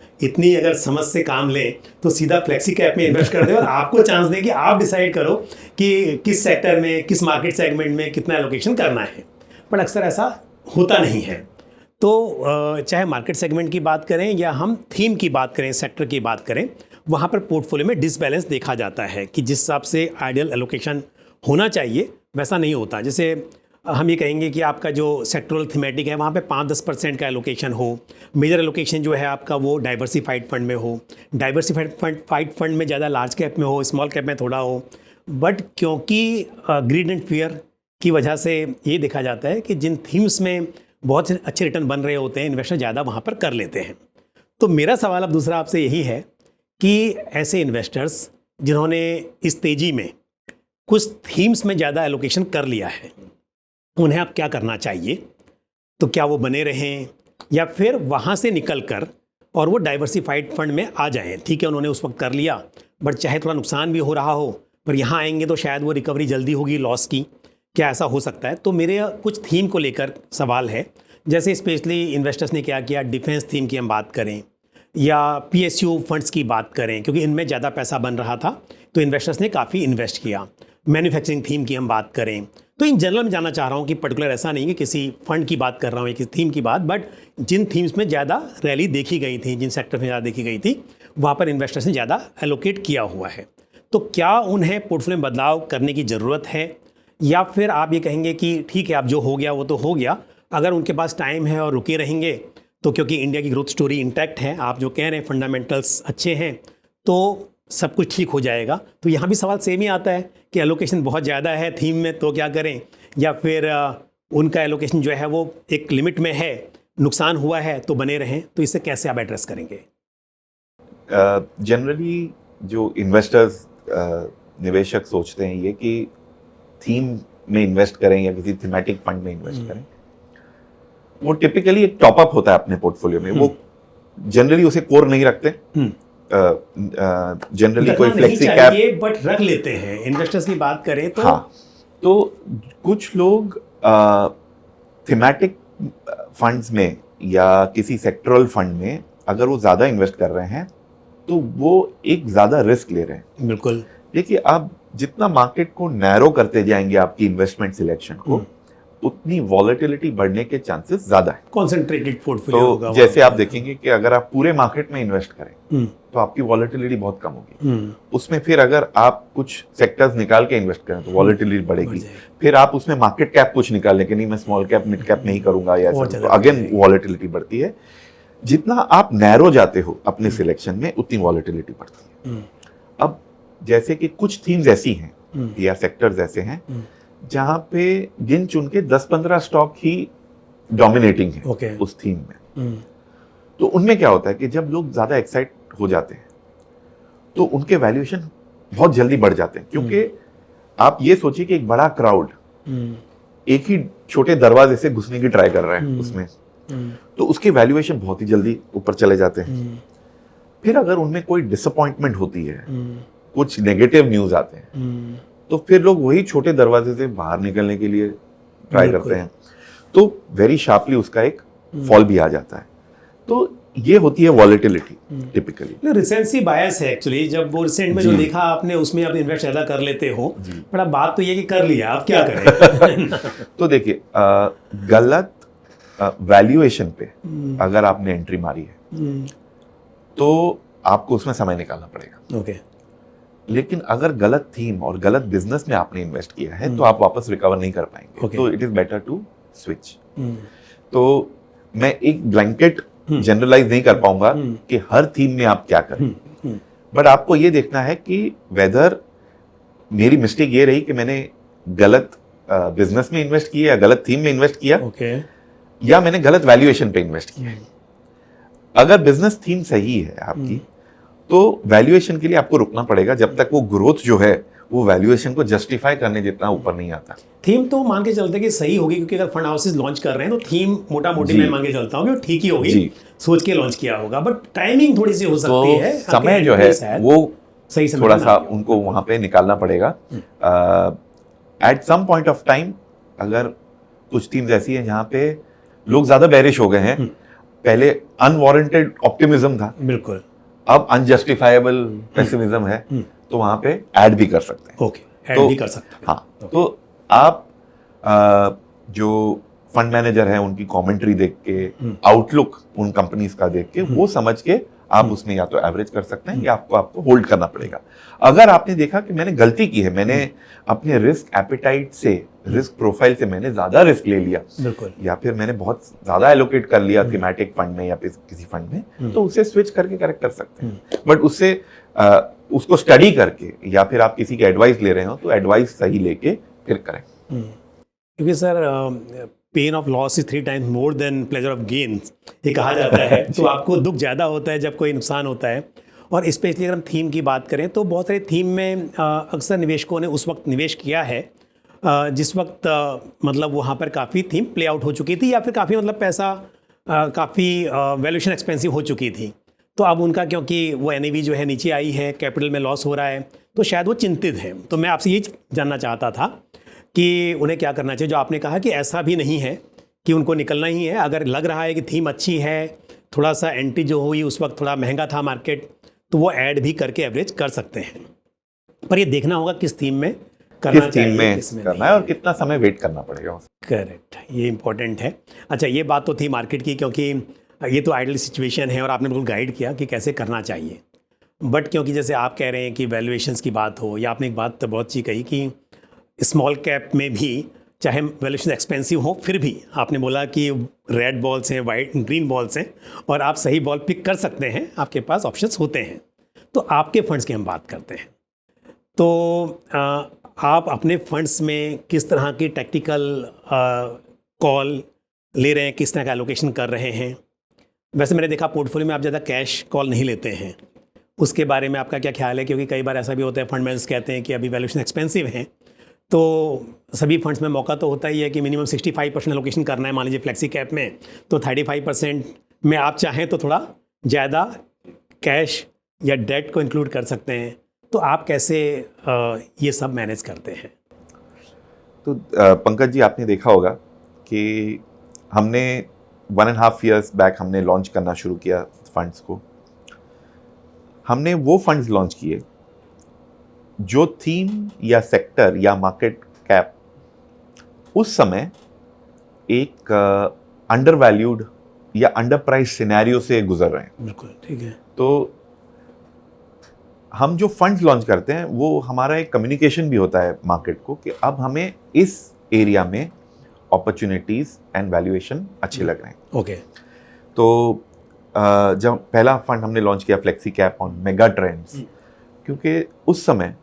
समझ से काम लें तो सीधा फ्लेक्सी कैप में इन्वेस्ट कर दें और आपको चांस दें कि आप डिसाइड करो कि किस सेक्टर में, किस मार्केट सेगमेंट में कितना एलोकेशन करना है। बट अक्सर ऐसा होता नहीं है। तो चाहे मार्केट सेगमेंट की बात करें या हम थीम की बात करें, सेक्टर की बात करें, वहाँ पर पोर्टफोलियो में डिसबैलेंस देखा जाता है कि जिस हिसाब से आइडियल एलोकेशन होना चाहिए वैसा नहीं होता। जैसे हम ये कहेंगे कि आपका जो सेक्टरल थीमेटिक है वहाँ पे 5-10% का एलोकेशन हो, मेजर एलोकेशन जो है आपका वो डाइवर्सिफाइड फंड में हो, डाइवर्सिफाइड फंड में ज़्यादा लार्ज कैप में हो, स्मॉल कैप में थोड़ा हो। बट क्योंकि ग्रीड एंड फियर की वजह से ये देखा जाता है कि जिन थीम्स में बहुत अच्छे रिटर्न बन रहे होते हैं, इन्वेस्टर ज़्यादा वहाँ पर कर लेते हैं। तो मेरा सवाल अब दूसरा आपसे यही है कि ऐसे इन्वेस्टर्स जिन्होंने इस तेज़ी में कुछ थीम्स में ज़्यादा एलोकेशन कर लिया है, उन्हें अब क्या करना चाहिए? तो क्या वो बने रहें या फिर वहाँ से निकल कर और वो डाइवर्सिफाइड फंड में आ जाएं? ठीक है, उन्होंने उस वक्त कर लिया, बट चाहे थोड़ा नुकसान भी हो रहा हो, पर यहाँ आएंगे तो शायद वो रिकवरी जल्दी होगी लॉस की। क्या ऐसा हो सकता है? तो मेरे कुछ थीम को लेकर सवाल है। जैसे स्पेशली इन्वेस्टर्स ने क्या किया, डिफेंस थीम की हम बात करें या PSU फंड्स की बात करें, क्योंकि इनमें ज़्यादा पैसा बन रहा था तो इन्वेस्टर्स ने काफ़ी इन्वेस्ट किया। मैन्युफैक्चरिंग थीम की हम बात करें तो इन जनरल में जानना चाह रहा हूँ कि पर्टिकुलर ऐसा नहीं कि किसी फंड की बात कर रहा हूँ या किसी थीम की बात, बट जिन थीम्स में ज़्यादा रैली देखी गई थी, जिन सेक्टर में ज़्यादा देखी गई थी, वहाँ पर इन्वेस्टर्स ने ज़्यादा एलोकेट किया हुआ है। तो क्या उन्हें पोर्टफोलियो में बदलाव करने की ज़रूरत है या फिर आप ये कहेंगे कि ठीक है अब जो हो गया वो तो हो गया, अगर उनके पास टाइम है और रुके रहेंगे तो क्योंकि इंडिया की ग्रोथ स्टोरी इंटैक्ट है, आप जो कह रहे हैं फंडामेंटल्स अच्छे हैं, तो सब कुछ ठीक हो जाएगा। तो यहाँ भी सवाल सेम ही आता है कि एलोकेशन बहुत ज़्यादा है थीम में तो क्या करें, या फिर उनका एलोकेशन जो है वो एक लिमिट में है, नुकसान हुआ है तो बने रहें। तो इसे कैसे आप एड्रेस करेंगे? जनरली जो इन्वेस्टर्स, निवेशक सोचते हैं ये कि थीम में इन्वेस्ट करें या किसी थीमेटिक फंड में इन्वेस्ट करें, वो टिपिकली एक टॉपअप होता है अपने पोर्टफोलियो में। जनरली उसे कोर नहीं रखते, जनरली कोई फ्लेक्सी कैप बट रख लेते हैं। इन्वेस्टर्स की बात करें तो हाँ, तो कुछ लोग थीमेटिक फंड्स में या किसी सेक्टरल फंड में अगर वो ज़्यादा इन्वेस्ट कर रहे हैं तो वो एक ज़्यादा रिस्क ले रहे हैं। बिल्कुल। देखिए, आप जितना मार्केट को नैरो करते जाएंगे आपकी इन्वेस्टमेंट सिलेक्शन को, उतनी वॉलेटिलिटी बढ़ने के चांसेस ज़्यादा है। कॉन्सेंट्रेटेड पोर्टफोलियो होगा। तो जैसे आप देखेंगे कि अगर आप पूरे मार्केट में इन्वेस्ट करें तो आपकी वॉलेटिलिटी बहुत कम होगी। उसमें फिर अगर आप कुछ सेक्टर्स निकाल के इन्वेस्ट करें तो वॉलेटिलिटी बढ़ेगी। फिर आप उसमें मार्केट कैप कुछ निकाल लें कि नहीं मैं स्मॉल कैप मिड कैप नहीं करूंगा या ऐसा, तो अगेन वॉलेटिलिटी बढ़ती है। जितना आप नैरो जाते हो अपने सिलेक्शन में उतनी वॉलेटिलिटी बढ़ती है। अब जैसे कि कुछ थीम्स ऐसी हैं या सेक्टर्स ऐसे हैं जहां पे गिन चुन के 10-15 स्टॉक ही डोमिनेटिंग है उस थीम में। तो उनमें क्या होता है कि जब लोग ज्यादा एक्साइट हो जाते हैं तो उनके वैल्यूएशन बहुत जल्दी बढ़ जाते हैं, क्योंकि आप ये सोचिए कि एक बड़ा क्राउड एक ही छोटे दरवाजे से घुसने की ट्राई कर रहा है उसमें, तो उसके वैल्यूएशन बहुत ही जल्दी ऊपर चले जाते हैं। फिर अगर उनमें कोई डिसअपॉइंटमेंट होती है, कुछ नेगेटिव न्यूज आते हैं, तो फिर लोग वही छोटे दरवाजे से बाहर निकलने के लिए ट्राई करते हैं, तो वेरी शार्पली उसका एक फॉल भी आ जाता है। तो ये होती है वॉलेटिलिटी टिपिकली। रिसेंसी बायस है एक्चुअली। जब वो रिसेंट में जो देखा आपने उसमें आप इन्वेस्ट ज्यादा कर लेते हो, पर अब बात तो ये कि कर लिया, आप क्या करें? तो देखिए, गलत वैल्यूएशन पे अगर आपने एंट्री मारी है तो आपको उसमें समय निकालना पड़ेगा। ओके। लेकिन अगर गलत थीम और गलत बिजनेस में आपने इन्वेस्ट किया है तो आप वापस रिकवर नहीं कर पाएंगे। तो it is better to switch. तो मैं एक ब्लैंकेट जनरलाइज नहीं कर पाऊंगा कि हर थीम में आप क्या करें, बट आपको ये देखना है कि वेदर मेरी मिस्टेक ये रही कि मैंने गलत बिजनेस में इन्वेस्ट किया या गलत थीम में इन्वेस्ट किया, या मैंने गलत वैल्यूएशन पे इन्वेस्ट किया। अगर बिजनेस थीम सही है आपकी तो वैल्यूएशन के लिए आपको रुकना पड़ेगा जब तक वो ग्रोथ जो है वो वैल्यूएशन को जस्टिफाई करने जितना ऊपर नहीं आता। थीम तो मान के चलते कि सही होगी, क्योंकि अगर फंड हाउसेस लॉन्च कर रहे हैं तो थीम मोटा मोटी मैं मान के चलता हूँ कि वो ठीक ही होगी, सोच के लॉन्च किया होगा, बट टाइमिंग थोड़ी सी हो सकती है। समय जो है वो सही समय थोड़ा सा उनको वहां पे निकालना पड़ेगा। At some point of time अगर कुछ थीम्स ऐसी है जहाँ पे लोग ज्यादा बेरिश हो गए हैं, पहले अनवारंटेड ऑप्टिमिज्म था, बिल्कुल, अब अनजस्टिफाइबल पेसिमिज्म है, तो वहां पे ऐड भी कर सकते हैं। ओके, ऐड भी कर सकते हैं। हाँ, तो आप जो फंड मैनेजर है उनकी कमेंट्री देख के, आउटलुक उन कंपनीज का देख के, वो समझ के आप उसमें या तो एवरेज कर सकते हैं या आपको होल्ड करना पड़ेगा। अगर आपने देखा कि मैंने गलती की है, मैंने अपने रिस्क एपेटाइट से, रिस्क प्रोफाइल से मैंने ज्यादा रिस्क ले लिया, या फिर मैंने बहुत ज्यादा एलोकेट कर लिया थीमेटिक फंड में या फिर किसी फंड में, तो उसे स्विच करके करेक्ट कर सकते हैं। बट उससे उसको स्टडी करके या फिर आप किसी की एडवाइस ले रहे हो तो एडवाइस सही लेके फिर करें। क्योंकि sir pain of loss is 3 times more than pleasure of gain, ये कहा जाता है। तो आपको दुख ज़्यादा होता है जब कोई नुकसान होता है। और स्पेशली अगर हम थीम की बात करें तो बहुत सारे थीम में अक्सर निवेशकों ने उस वक्त निवेश किया है जिस वक्त मतलब वहाँ पर काफ़ी थीम प्ले आउट हो चुकी थी, या फिर काफ़ी मतलब पैसा काफ़ी वैल्यूएशन एक्सपेंसिव हो चुकी थी। तो अब उनका क्योंकि वो NAV जो है नीचे आई है, कैपिटल में लॉस हो रहा है, तो शायद वो चिंतित है। तो मैं आपसे ये जानना चाहता था कि उन्हें क्या करना चाहिए। जो आपने कहा कि ऐसा भी नहीं है कि उनको निकलना ही है, अगर लग रहा है कि थीम अच्छी है, थोड़ा सा एंट्री जो हुई उस वक्त थोड़ा महंगा था मार्केट, तो वो ऐड भी करके एवरेज कर सकते हैं। पर ये देखना होगा किस थीम में करना चाहिए, किस में करना है और कितना समय वेट करना पड़ेगा। करेक्ट, ये इंपॉर्टेंट है। अच्छा, ये बात तो थी मार्केट की, क्योंकि ये तो आइडियल सिचुएशन है और आपने बिल्कुल गाइड किया कि कैसे करना चाहिए। बट क्योंकि जैसे आप कह रहे हैं कि वैल्यूएशंस की बात हो, या आपने एक बात बहुत अच्छी कही कि स्मॉल कैप में भी चाहे वैल्यूएशन एक्सपेंसिव हो, फिर भी आपने बोला कि रेड बॉल्स हैं, वाइट ग्रीन बॉल्स हैं, और आप सही बॉल पिक कर सकते हैं, आपके पास ऑप्शंस होते हैं। तो आपके फंड्स की हम बात करते हैं, तो आप अपने फंड्स में किस तरह की टैक्टिकल कॉल ले रहे हैं, किस तरह का एलोकेशन कर रहे हैं? वैसे मैंने देखा पोर्टफोलियो में आप ज़्यादा कैश कॉल नहीं लेते हैं, उसके बारे में आपका क्या ख्याल है? क्योंकि कई बार ऐसा भी होता है, फंड मैनेजर्स कहते हैं कि अभी वैल्यूएशन एक्सपेंसिव हैं, तो सभी फंड्स में मौका तो होता ही है कि मिनिमम 65% एलोकेशन करना है। मान लीजिए फ्लेक्सी कैप में तो 35% में आप चाहें तो थोड़ा ज़्यादा कैश या डेट को इंक्लूड कर सकते हैं, तो आप कैसे ये सब मैनेज करते हैं? तो पंकज जी, आपने देखा होगा कि हमने 1.5 years बैक हमने लॉन्च करना शुरू किया फंड्स को। हमने वो फंड्स लॉन्च किए जो थीम या सेक्टर या मार्केट कैप उस समय एक अंडर वैल्यूड या अंडर प्राइस सिनेरियो से गुजर रहे हैं। बिल्कुल ठीक है। तो हम जो फंड्स लॉन्च करते हैं वो हमारा एक कम्युनिकेशन भी होता है मार्केट को कि अब हमें इस एरिया में अपॉर्चुनिटीज एंड वैल्यूएशन अच्छे लग रहे हैं। ओके। तो जब पहला फंड हमने लॉन्च किया flexi cap on mega trends, क्योंकि उस समय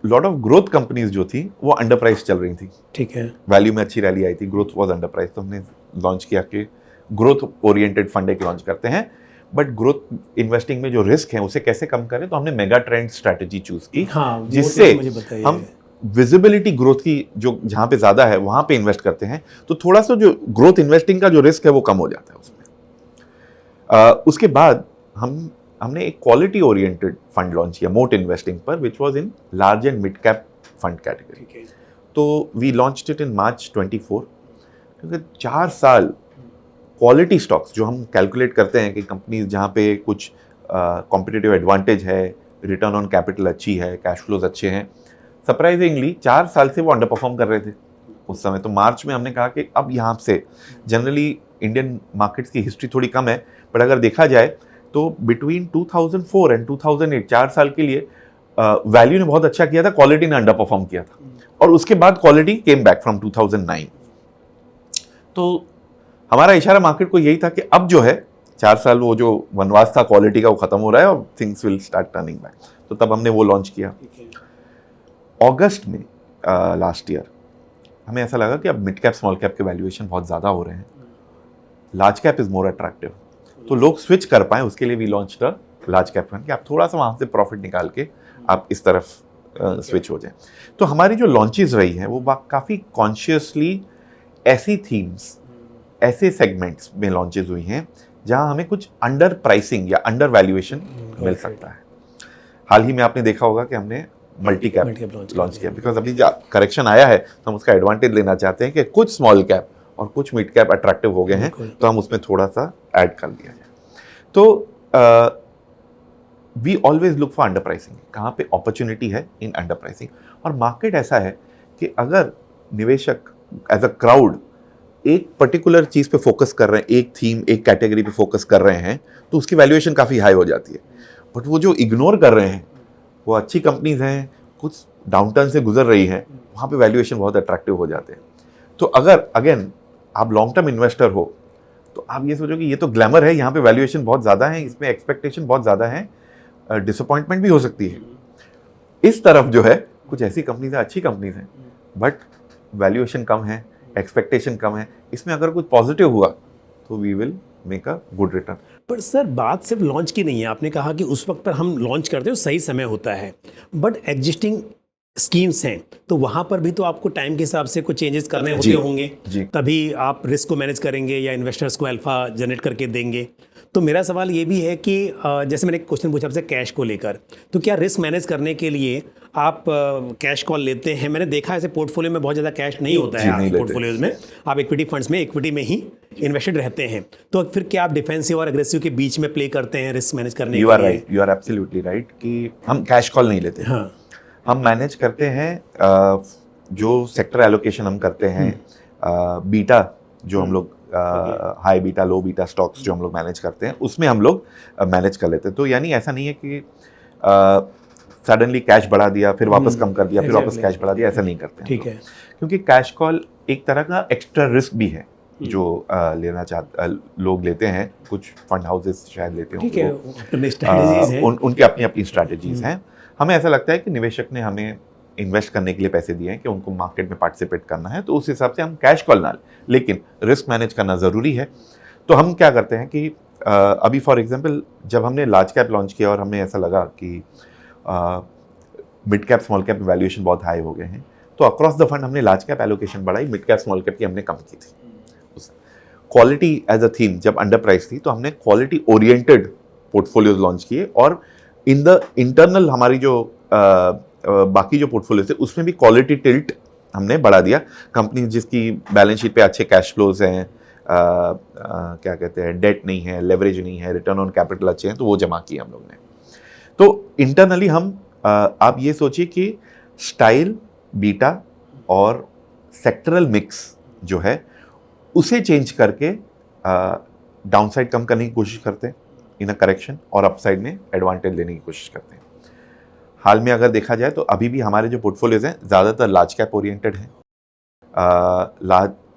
लॉट ऑफ ग्रोथ कंपनीज जो थी वो अंडर प्राइस चल रही थी। ठीक है। वैल्यू में अच्छी रैली आई थी, ग्रोथ वाज अंडर प्राइस, तो हमने लॉन्च किया कि ग्रोथ ओरिएंटेड फंड एक लॉन्च करते हैं, बट ग्रोथ इन्वेस्टिंग में जो रिस्क है उसे कैसे कम करें। तो हमने मेगा ट्रेंड स्ट्रेटजी चूज की, हाँ, जिससे मुझे बताइए। हम विजिबिलिटी ग्रोथ की जो जहां पे ज्यादा है वहां पे इन्वेस्ट करते हैं, तो थोड़ा सा जो ग्रोथ इन्वेस्टिंग का जो रिस्क है वो कम हो जाता है उसमें। उसके बाद हमने एक क्वालिटी ओरिएंटेड फंड लॉन्च किया मोट इन्वेस्टिंग पर, which was in large and mid cap fund category. तो we launched it in March 24, क्योंकि 4 साल क्वालिटी स्टॉक्स जो हम कैलकुलेट करते हैं कि कंपनीज जहाँ पे कुछ कॉम्पिटिटिव एडवांटेज है, रिटर्न ऑन कैपिटल अच्छी है, कैश फ्लोज अच्छे हैं, सरप्राइजिंगली 4 साल से वो अंडर परफॉर्म कर रहे थे उस समय। तो मार्च में हमने कहा कि अब यहाँ से जनरली इंडियन मार्केट्स की हिस्ट्री थोड़ी कम है, बट अगर देखा जाए तो बिटवीन 2004 एंड 2008 4 साल के लिए वैल्यू ने बहुत अच्छा किया था, क्वालिटी ने अंडर परफॉर्म किया था, और उसके बाद क्वालिटी केम बैक फ्रॉम 2009। तो हमारा इशारा मार्केट को यही था कि अब जो है 4 साल वो जो वनवास था क्वालिटी का वो खत्म हो रहा है और things will start turning back. तो तब हमने वो लॉन्च किया अगस्त में लास्ट ईयर। हमें ऐसा लगा कि अब मिड कैप स्मॉल कैप के वैल्यूएशन बहुत ज़्यादा हो रहे हैं, large cap is more attractive, तो लोग स्विच कर पाए, उसके लिए we launch the large cap fund कि आप थोड़ा सा वहाँ से प्रॉफिट निकाल के आप इस तरफ स्विच हो जाए। तो हमारी जो लॉन्चेस रही हैं वो काफ़ी कॉन्शियसली ऐसी थीम्स, ऐसे सेगमेंट्स में लॉन्चेस हुई हैं जहां हमें कुछ अंडर प्राइसिंग या अंडर वैल्यूएशन मिल सकता है। हाल ही में आपने देखा होगा कि हमने मल्टी कैप लॉन्च किया, बिकॉज अभी करेक्शन आया है तो हम उसका एडवांटेज लेना चाहते हैं कि कुछ स्मॉल कैप और कुछ मिड कैप अट्रैक्टिव हो गए हैं, तो हम उसमें थोड़ा सा ऐड कर दिया जाए। तो we always look for underpricing, कहाँ पे अपॉर्चुनिटी है इन अंडर प्राइसिंग। और मार्केट ऐसा है कि अगर निवेशक एज अ क्राउड एक पर्टिकुलर चीज़ पे फोकस कर रहे हैं, एक थीम, एक कैटेगरी पे फोकस कर रहे हैं, तो उसकी वैल्यूएशन काफ़ी हाई हो जाती है। बट वो जो इग्नोर कर रहे हैं, वो अच्छी कंपनीज हैं, कुछ डाउनटर्न से गुजर रही हैं, वहाँ पे वैल्यूएशन बहुत अट्रैक्टिव हो जाते हैं। तो अगर अगेन आप लॉन्ग टर्म इन्वेस्टर हो तो आप ये सोचो कि ये तो ग्लैमर है, यहाँ पे वैल्यूएशन बहुत ज़्यादा है, इसमें एक्सपेक्टेशन बहुत ज़्यादा है, डिसअपॉइंटमेंट भी हो सकती है। इस तरफ जो है कुछ ऐसी कंपनीज हैं, अच्छी कंपनीज हैं, बट वैल्यूएशन कम है, एक्सपेक्टेशन कम है, इसमें अगर कुछ पॉजिटिव हुआ तो we will make a good return. पर सर बात सिर्फ लॉन्च की नहीं है, आपने कहा कि उस वक्त पर हम लॉन्च करते हो सही समय होता है, बट एग्जिस्टिंग स्कीम्स हैं तो वहाँ पर भी तो आपको टाइम के हिसाब से कुछ चेंजेस करने होते होंगे, तभी आप रिस्क को मैनेज करेंगे या इन्वेस्टर्स को अल्फा जनरेट करके देंगे। तो मेरा सवाल ये भी है कि जैसे मैंने एक क्वेश्चन पूछा आपसे कैश को लेकर, तो क्या रिस्क मैनेज करने के लिए आप कैश कॉल लेते हैं? मैंने देखा ऐसे पोर्टफोलियो में बहुत ज़्यादा कैश नहीं होता है आपके पोर्टफोलियोज में, आप इक्विटी फंड्स में इक्विटी में ही इन्वेस्टेड रहते हैं, तो फिर क्या आप डिफेंसिव और एग्रेसिव के बीच में प्ले करते हैं रिस्क मैनेज करने के लिए? You are right, you are absolutely right कि हम कैश कॉल नहीं लेते। हाँ, हम मैनेज करते हैं जो सेक्टर एलोकेशन हम करते हैं, बीटा जो हम लोग high beta low beta stocks जो हम लोग मैनेज करते हैं, उसमें हम लोग मैनेज कर लेते हैं। तो यानी ऐसा नहीं है कि सडनली कैश बढ़ा दिया फिर वापस कम कर दिया फिर वापस कैश बढ़ा दिया, ऐसा नहीं करते हैं। ठीक है, क्योंकि कैश कॉल एक तरह का एक्स्ट्रा रिस्क भी है जो लेना चाहते लोग लेते हैं, कुछ फंड हाउसेस शायद लेते ठीक है, हैं, उनकी अपनी अपनी स्ट्रैटेजीज हैं। हमें ऐसा लगता है कि निवेशक ने हमें इन्वेस्ट करने के लिए पैसे दिए हैं कि उनको मार्केट में पार्टिसिपेट करना है, तो उस हिसाब से हम कैश कॉल ना लें, लेकिन रिस्क मैनेज करना ज़रूरी है। तो हम क्या करते हैं कि अभी फॉर एग्जांपल जब हमने लार्ज कैप लॉन्च किया और हमें ऐसा लगा कि mid cap small cap valuation बहुत हाई हो गए हैं, तो अक्रॉस द फंड हमने लार्ज कैप एलोकेशन बढ़ाई, मिड कैप स्मॉल कैप की हमने कम की थी। क्वालिटी एज अ थीम जब अंडर प्राइस थी तो हमने क्वालिटी ओरिएंटेड पोर्टफोलियोज लॉन्च किए, और इन द इंटरनल हमारी जो बाकी जो पोर्टफोलियो थे उसमें भी क्वालिटी टिल्ट हमने बढ़ा दिया। कंपनी जिसकी बैलेंस शीट पे अच्छे कैश फ्लोज हैं, क्या कहते हैं, डेट नहीं है, लेवरेज नहीं है, रिटर्न ऑन कैपिटल अच्छे हैं, तो वो जमा किए हम लोग ने। तो इंटरनली हम आप ये सोचिए कि स्टाइल, बीटा और सेक्टरल मिक्स जो है उसे चेंज करके डाउनसाइड कम करने की कोशिश करते हैं इन अ करेक्शन, और अपसाइड में एडवांटेज लेने की कोशिश करते हैं। हाल में अगर देखा जाए तो अभी भी हमारे जो पोर्टफोलियोज हैं ज़्यादातर लार्ज कैप ओरिएंटेड हैं,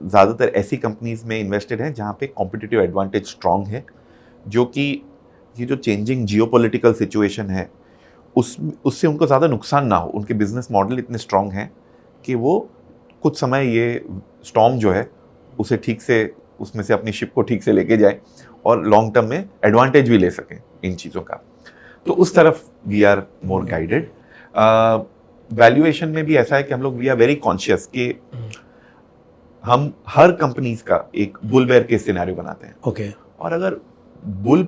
ज़्यादातर ऐसी कंपनीज में इन्वेस्टेड हैं जहाँ पे कॉम्पिटिटिव एडवांटेज स्ट्रांग है, जो कि ये जो चेंजिंग जियोपॉलिटिकल सिचुएशन है उससे उनको ज़्यादा नुकसान ना हो। उनके बिजनेस मॉडल इतने स्ट्रांग हैं कि वो कुछ समय ये स्टॉर्म जो है उसे ठीक से, उसमें से अपनी शिप को ठीक से लेके जाए और लॉन्ग टर्म में एडवांटेज भी ले सकें इन चीज़ों का। तो उस तरफ we are more guided. Valuation में भी ऐसा है कि हम लोग वी आर वेरी कॉन्शियस कि हम हर कंपनीज का एक बुल बेयर केस सिनेरियो बनाते हैं। ओके। और अगर बुल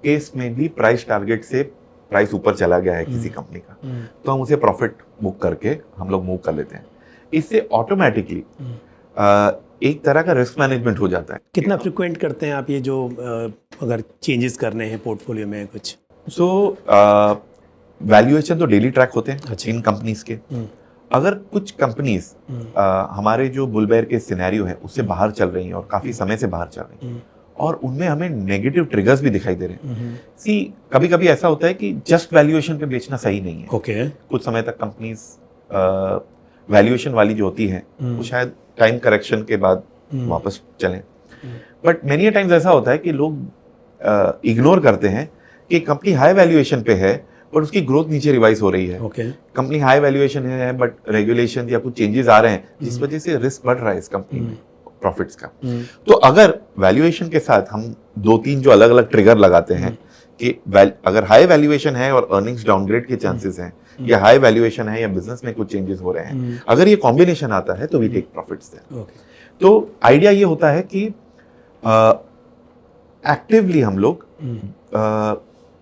केस में भी प्राइस टारगेट से प्राइस ऊपर चला गया है किसी कंपनी का, तो हम उसे प्रॉफिट बुक करके हम लोग मूव कर लेते हैं। इससे ऑटोमेटिकली एक तरह का रिस्क मैनेजमेंट हो जाता है। कितना फ्रिक्वेंट करते हैं आप ये जो अगर चेंजेस करने हैं पोर्टफोलियो में कुछ? सो वैल्यूएशन तो डेली ट्रैक होते हैं अच्छा। इन कंपनीज के। अगर कुछ कंपनीज हमारे जो बुल बेयर के सिनेरियो है उससे बाहर चल रही हैं और काफी समय से बाहर चल रही हैं और उनमें हमें नेगेटिव ट्रिगर्स भी दिखाई दे रहे हैं। सी कभी कभी ऐसा होता है कि जस्ट वैल्यूएशन पे बेचना सही नहीं है। ओके। कुछ समय तक कंपनीज वैल्यूएशन वाली जो होती है वो शायद टाइम करेक्शन के बाद वापस चलें, बट मेनी टाइम्स ऐसा होता है कि लोग इग्नोर करते हैं कि कंपनी हाई वैल्यूएशन पे है और उसकी ग्रोथ नीचे रिवाइज हो रही है। कंपनी हाई वैल्यूएशन है बट रेगुलेशन या कुछ चेंजेस आ रहे हैं जिस वजह से रिस्क बढ़ रहा है इस कंपनी में प्रॉफिट्स का। तो अगर वैल्यूएशन के साथ हम 2-3 जो अलग अलग ट्रिगर लगाते हैं कि अगर हाई वैल्यूएशन है और अर्निंग्स डाउनग्रेड के चांसेस हैं, या हाई वैल्यूएशन है या बिजनेस में कुछ चेंजेस हो रहे हैं, अगर ये कॉम्बिनेशन आता है तो वी टेक प्रॉफिट्स देयर। तो आइडिया ये होता है कि एक्टिवली हम लोग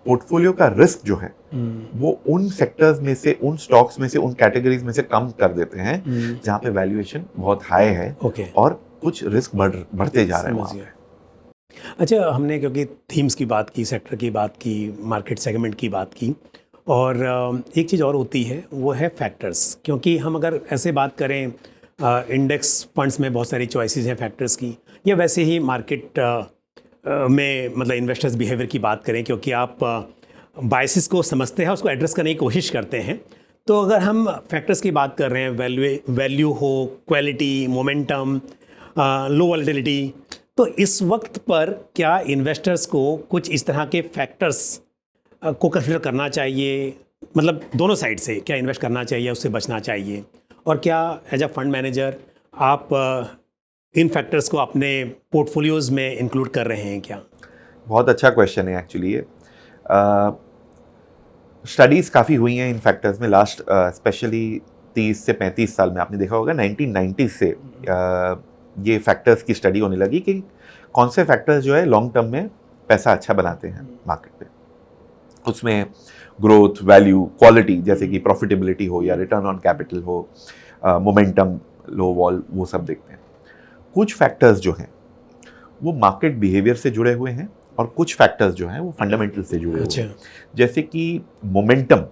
पोर्टफोलियो का रिस्क जो है वो उन सेक्टर्स में से, उन स्टॉक्स में से, उन कैटेगरीज में से कम कर देते हैं जहां पे वैल्यूएशन बहुत हाई है और कुछ रिस्क बढ़ते जा रहे हैं वहां पे। अच्छा, हमने क्योंकि थीम्स की बात की, सेक्टर की बात की, मार्केट सेगमेंट की बात की, और एक चीज़ और होती है वो है फैक्टर्स। क्योंकि हम अगर ऐसे बात करें इंडेक्स फंड्स में बहुत सारी चॉइसेस हैं फैक्टर्स की, या वैसे ही मार्केट में मतलब इन्वेस्टर्स बिहेवियर की बात करें, क्योंकि आप बायसेस को समझते हैं, उसको एड्रेस करने की कोशिश करते हैं। तो अगर हम फैक्टर्स की बात कर रहे हैं, वैल्यू हो, क्वालिटी, मोमेंटम, लो वॉलेटिलिटी, तो इस वक्त पर क्या इन्वेस्टर्स को कुछ इस तरह के फैक्टर्स को कंसिडर करना चाहिए? मतलब दोनों साइड से क्या इन्वेस्ट करना चाहिए, उससे बचना चाहिए? और क्या एज अ फंड मैनेजर आप इन फैक्टर्स को अपने पोर्टफोलियोज में इंक्लूड कर रहे हैं क्या? बहुत अच्छा क्वेश्चन है एक्चुअली ये। स्टडीज़ काफ़ी हुई हैं इन फैक्टर्स में लास्ट स्पेशली 30 से 35 साल में। आपने देखा होगा 1990 से ये फैक्टर्स की स्टडी होने लगी कि कौन से फैक्टर्स जो है लॉन्ग टर्म में पैसा अच्छा बनाते हैं मार्केट पे। उसमें ग्रोथ, वैल्यू, क्वालिटी, जैसे कि प्रॉफिटेबिलिटी हो या रिटर्न ऑन कैपिटल हो, मोमेंटम, लो वॉल, वो सब देखते हैं। कुछ फैक्टर्स जो हैं वो मार्केट बिहेवियर से जुड़े हुए हैं और कुछ फैक्टर्स जो हैं वो फंडामेंटल से जुड़े हुए हैं। जैसे कि momentum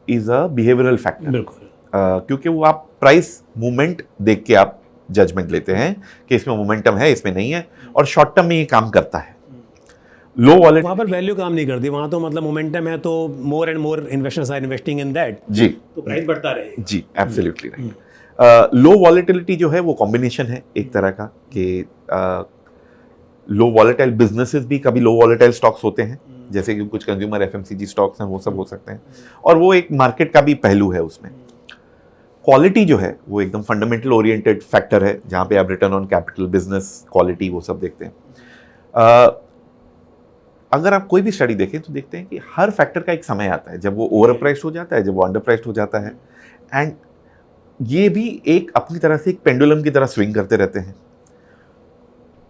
is a behavioural factor, क्योंकि वो आप प्राइस मूवमेंट देख के आप जजमेंट लेते हैं कि इसमें मोमेंटम है, इसमें नहीं है, और शॉर्ट टर्म में ये काम करता है। लो वॉलेट, वहाँ पर वैल्यू काम नहीं करती, वहाँ तो मतलब मोमेंटम है तो more and more investors are investing in that, जी, तो प्राइस बढ़ता रहेगा। जी, एब्सोल्युटली राइट। लो वॉलेटिलिटी जो है वो कॉम्बिनेशन है एक तरह का कि लो वॉलेटाइल बिजनेसेस भी कभी लो वॉलेटाइल स्टॉक्स होते हैं, जैसे कि कुछ कंज्यूमर एफएमसीजी स्टॉक्स हैं, वो सब हो सकते हैं, और वो एक मार्केट का भी पहलू है उसमें। क्वालिटी जो है वो एकदम फंडामेंटल ओरिएंटेड फैक्टर है, जहाँ पे आप return on capital, business quality, वो सब देखते हैं। अगर आप कोई भी स्टडी देखें तो देखते हैं कि हर फैक्टर का एक समय आता है जब वो ओवर प्राइस्ड हो जाता है, जब वो अंडर प्राइस्ड हो जाता है, एंड ये भी एक अपनी तरह से एक पेंडुलम की तरह स्विंग करते रहते हैं।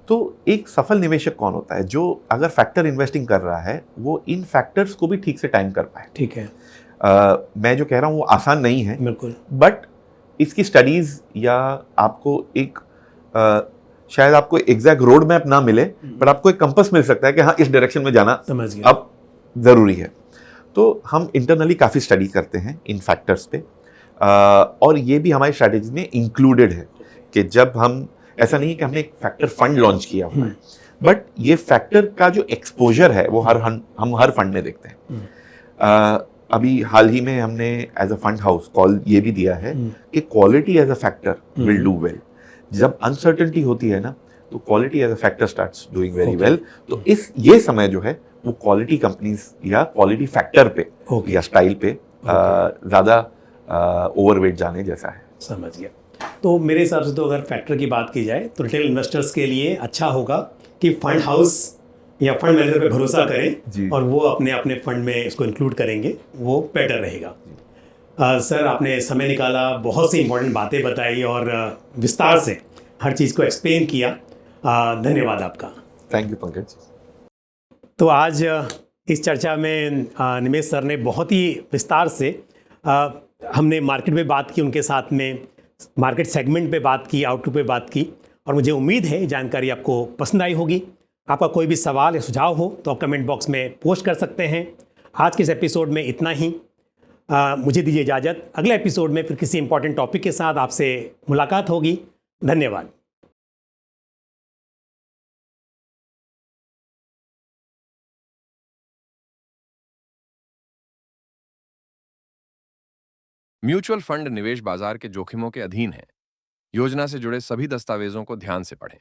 तो एक सफल निवेशक कौन होता है? जो अगर फैक्टर इन्वेस्टिंग कर रहा है वो इन फैक्टर्स को भी ठीक से टाइम कर पाए। ठीक है, मैं जो कह रहा हूँ वो आसान नहीं है, बिल्कुल। बट इसकी स्टडीज या आपको एक शायद आपको एग्जैक्ट रोड मैप ना मिले, पर आपको एक कंपास मिल सकता है कि हाँ इस डायरेक्शन में जाना समझ गया। अब जरूरी है। तो हम इंटरनली काफ़ी स्टडी करते हैं इन फैक्टर्स पे, और ये भी हमारी स्ट्रैटेजी में इंक्लूडेड है कि जब हम, ऐसा नहीं है कि हमने एक फैक्टर फंड लॉन्च किया हुआ है, बट ये फैक्टर का जो एक्सपोजर है वो हम हर फंड में देखते हैं। अभी हाल ही में हमने as a fund house call ये भी दिया है कि quality as a factor will do well. जब अनसर्टेनिटी होती है ना, तो quality as a factor starts doing very well. तो ये समय जो है वो क्वालिटी कंपनीज या क्वालिटी फैक्टर पे या स्टाइल पे ज़्यादा ओवरवेट जाने जैसा है। समझ गया। तो मेरे हिसाब से तो अगर फैक्टर की बात की जाए तो रिटेल इन्वेस्टर्स के लिए अच्छा होगा कि फंड हाउस या फंड मैनेजर पे भरोसा करें और वो अपने अपने फंड में इसको इंक्लूड करेंगे, वो बेटर रहेगा। सर, आपने समय निकाला, बहुत सी इंपॉर्टेंट बातें बताई और विस्तार से हर चीज़ को एक्सप्लेन किया। धन्यवाद आपका। Thank you Pankaj. तो आज इस चर्चा में निमेश सर ने बहुत ही विस्तार से हमने मार्केट पे बात की, उनके साथ में मार्केट सेगमेंट पे बात की, आउटलुक पे बात की, और मुझे उम्मीद है ये जानकारी आपको पसंद आई होगी। आपका कोई भी सवाल या सुझाव हो तो आप कमेंट बॉक्स में पोस्ट कर सकते हैं। आज के इस एपिसोड में इतना ही। मुझे दीजिए इजाज़त। अगले एपिसोड में फिर किसी इंपॉर्टेंट टॉपिक के साथ आपसे मुलाकात होगी। धन्यवाद। म्यूचुअल फंड निवेश बाजार के जोखिमों के अधीन है। योजना से जुड़े सभी दस्तावेजों को ध्यान से पढ़ें।